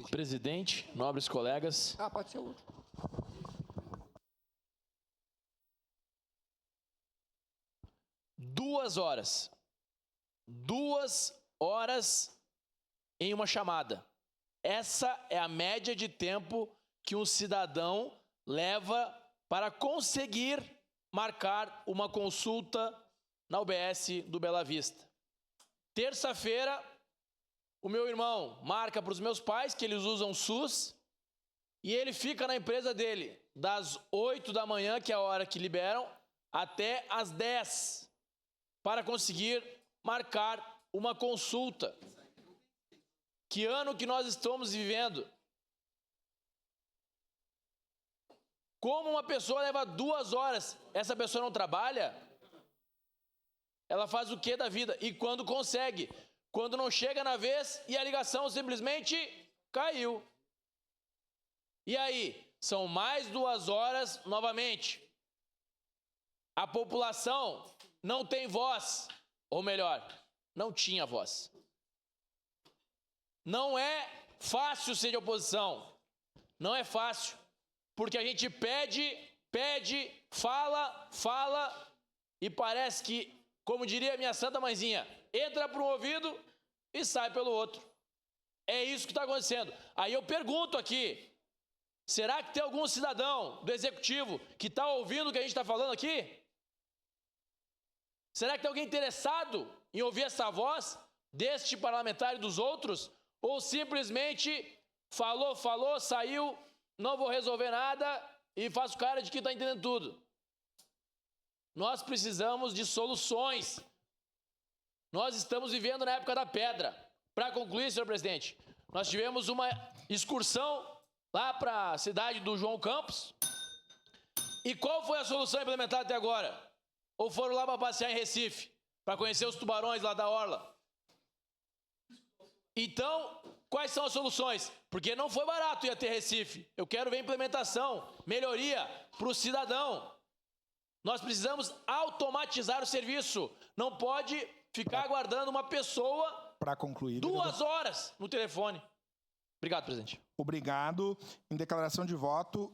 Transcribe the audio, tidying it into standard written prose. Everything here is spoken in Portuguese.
Presidente, nobres colegas. Pode ser o último. Duas horas em uma chamada. Essa é a média de tempo que um cidadão leva para conseguir marcar uma consulta na UBS do Bela Vista. Terça-feira, o meu irmão marca para os meus pais, que eles usam SUS, e ele fica na empresa dele das 8 da manhã, que é a hora que liberam, até as 10, para conseguir marcar uma consulta. Que ano que nós estamos vivendo? Como uma pessoa leva 2 horas, essa pessoa não trabalha? Ela faz o que da vida? E quando consegue? Quando não chega na vez e a ligação simplesmente caiu. E aí? São mais 2 horas novamente. A população não tem voz, ou melhor, não tinha voz. Não é fácil ser de oposição. Não é fácil. Porque a gente pede, fala, e parece que, como diria minha santa mãezinha, entra por um ouvido e sai pelo outro. É isso que está acontecendo. Aí eu pergunto aqui, será que tem algum cidadão do Executivo que está ouvindo o que a gente está falando aqui? Será que tem alguém interessado em ouvir essa voz deste parlamentar e dos outros? Ou simplesmente falou, saiu, não vou resolver nada e faço cara de que está entendendo tudo? Nós precisamos de soluções. Nós estamos vivendo na época da pedra. Para concluir, senhor presidente, nós tivemos uma excursão lá para a cidade do João Campos. E qual foi a solução implementada até agora? Ou foram lá para passear em Recife, para conhecer os tubarões lá da orla? Então, quais são as soluções? Porque não foi barato ir até Recife. Eu quero ver implementação, melhoria para o cidadão. Nós precisamos automatizar o serviço. Não pode ficar aguardando uma pessoa para concluir 2 horas no telefone. Obrigado, presidente. Obrigado. Em declaração de voto.